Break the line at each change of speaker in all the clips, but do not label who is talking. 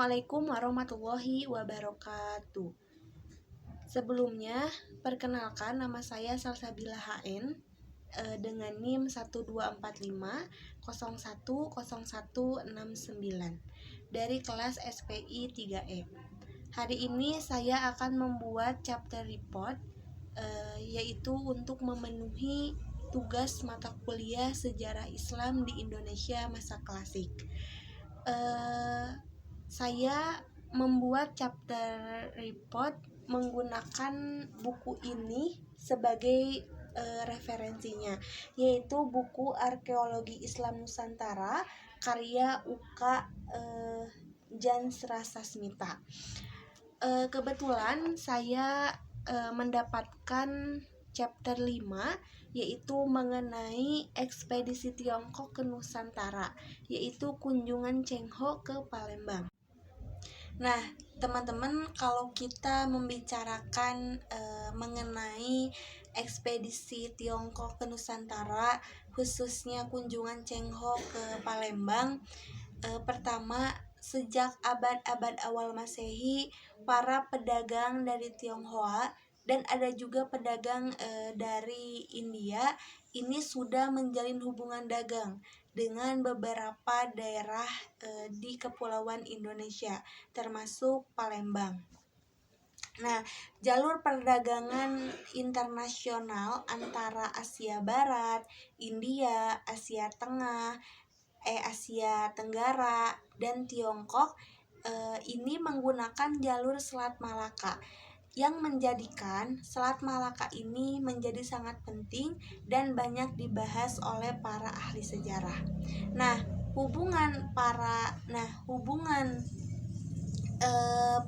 Assalamualaikum warahmatullahi wabarakatuh. Sebelumnya, perkenalkan nama saya Salsabila HN dengan NIM 1245010169 dari kelas SPI 3E. Hari ini saya akan membuat chapter report yaitu untuk memenuhi tugas mata kuliah Sejarah Islam di Indonesia masa klasik. Saya membuat chapter report menggunakan buku ini sebagai referensinya, yaitu buku Arkeologi Islam Nusantara karya Uka Jansra Sasmita. Kebetulan saya mendapatkan chapter 5 yaitu mengenai ekspedisi Tiongkok ke Nusantara, yaitu kunjungan Cheng Ho ke Palembang. Nah, teman-teman, kalau kita membicarakan mengenai ekspedisi Tiongkok ke Nusantara, khususnya kunjungan Cheng Ho ke Palembang, pertama, sejak abad-abad awal Masehi, para pedagang dari Tionghoa dan ada juga pedagang dari India ini sudah menjalin hubungan dagang dengan beberapa daerah di Kepulauan Indonesia, termasuk Palembang. Nah, jalur perdagangan internasional antara Asia Barat, India, Asia Tengah, Asia Tenggara, dan Tiongkok ini menggunakan jalur Selat Malaka, yang menjadikan Selat Malaka ini menjadi sangat penting dan banyak dibahas oleh para ahli sejarah. Nah, hubungan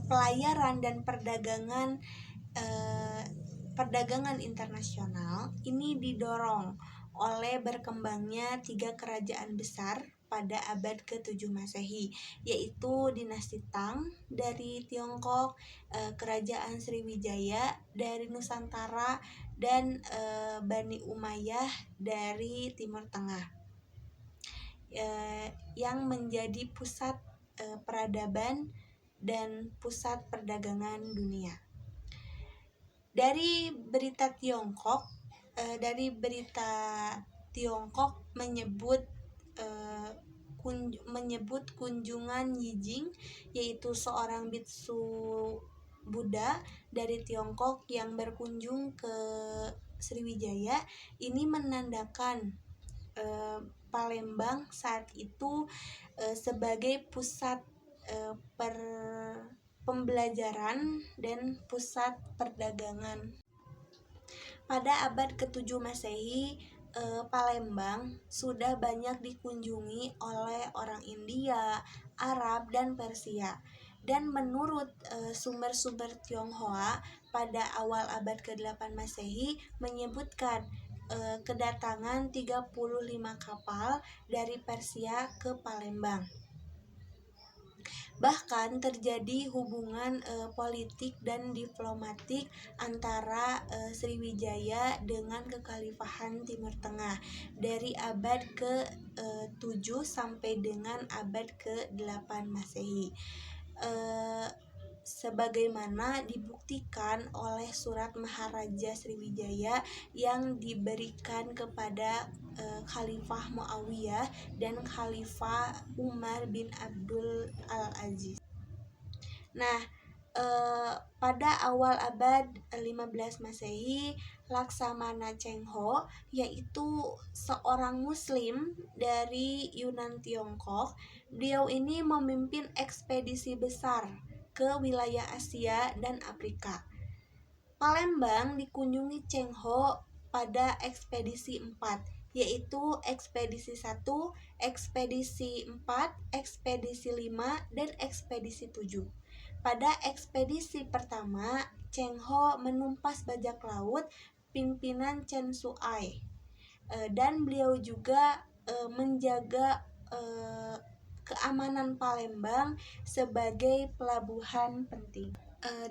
pelayaran dan perdagangan internasional ini didorong oleh berkembangnya 3 kerajaan besar pada abad ke-7 Masehi, yaitu dinasti Tang dari Tiongkok, kerajaan Sriwijaya dari Nusantara, dan Bani Umayyah dari Timur Tengah, yang menjadi pusat peradaban dan pusat perdagangan dunia. Dari berita Tiongkok menyebut kunjungan Yijing, yaitu seorang biksu Buddha dari Tiongkok yang berkunjung ke Sriwijaya, ini menandakan Palembang saat itu sebagai pusat pembelajaran dan pusat perdagangan. Pada abad ke-7 Masehi, Palembang sudah banyak dikunjungi oleh orang India, Arab, dan Persia. Dan menurut sumber-sumber Tionghoa pada awal abad ke-8 Masehi menyebutkan kedatangan 35 kapal dari Persia ke Palembang. Bahkan terjadi hubungan politik dan diplomatik antara Sriwijaya dengan Kekhalifahan Timur Tengah dari abad ke-7 sampai dengan abad ke-8 Masehi. Sebagaimana dibuktikan oleh surat Maharaja Sriwijaya yang diberikan kepada Khalifah Muawiyah dan Khalifah Umar bin Abdul Al-Aziz. Nah, pada awal abad 15 Masehi, Laksamana Cheng Ho, yaitu seorang muslim dari Yunan Tiongkok, beliau ini memimpin ekspedisi besar ke wilayah Asia dan Afrika. Palembang dikunjungi Cheng Ho pada ekspedisi 4, yaitu ekspedisi 1, ekspedisi 4, ekspedisi 5, dan ekspedisi 7. Pada ekspedisi pertama, Cheng Ho menumpas bajak laut pimpinan Chen Suai, dan beliau juga menjaga keamanan Palembang sebagai pelabuhan penting.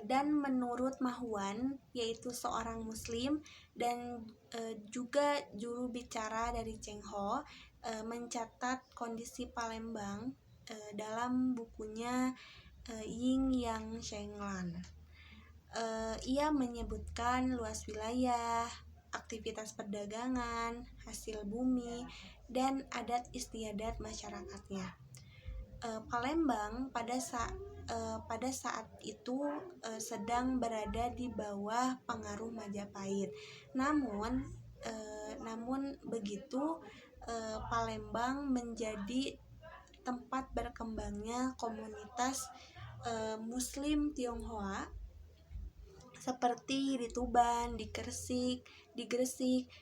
Dan menurut Mahuan, yaitu seorang muslim dan juga juru bicara dari Cheng Ho, mencatat kondisi Palembang dalam bukunya Ying Yang Shenglan. Ia menyebutkan luas wilayah, aktivitas perdagangan, hasil bumi, dan adat istiadat masyarakatnya. Palembang pada saat itu sedang berada di bawah pengaruh Majapahit. Namun begitu, Palembang menjadi tempat berkembangnya komunitas Muslim Tionghoa seperti di Tuban, di Gresik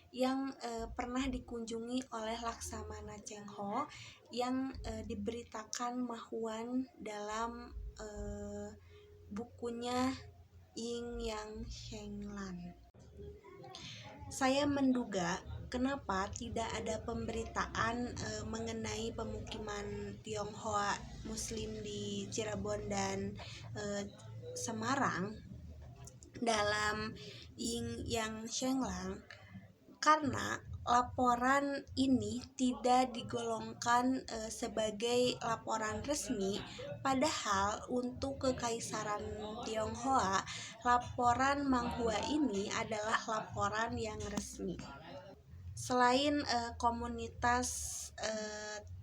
yang pernah dikunjungi oleh Laksamana Cheng Ho yang diberitakan Mahuan dalam bukunya Ying Yang Shenglan. Saya menduga kenapa tidak ada pemberitaan mengenai pemukiman Tionghoa Muslim di Cirebon dan Semarang dalam Ying Yang Shenglan, karena laporan ini tidak digolongkan sebagai laporan resmi, padahal untuk Kekaisaran Tionghoa, laporan Manghua ini adalah laporan yang resmi. Selain komunitas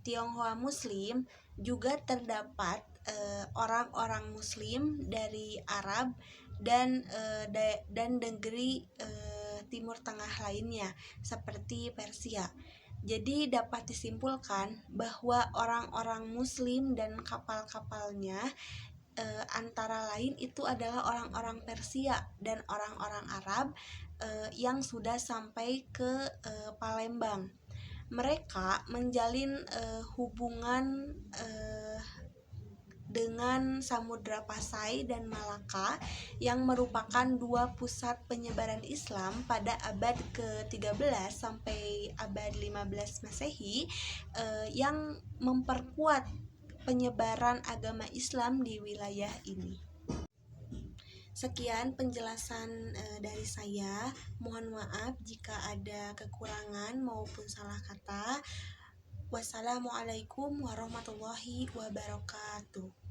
Tionghoa Muslim, juga terdapat orang-orang Muslim dari Arab dan negeri Timur Tengah lainnya seperti Persia. Jadi dapat disimpulkan bahwa orang-orang Muslim dan kapal-kapalnya antara lain itu adalah orang-orang Persia dan orang-orang Arab yang sudah sampai ke Palembang. Mereka menjalin hubungan dengan Samudra Pasai dan Malaka yang merupakan dua pusat penyebaran Islam pada abad ke-13 sampai abad 15 Masehi yang memperkuat penyebaran agama Islam di wilayah ini. Sekian penjelasan dari saya. Mohon maaf jika ada kekurangan maupun salah kata. Wassalamualaikum warahmatullahi wabarakatuh.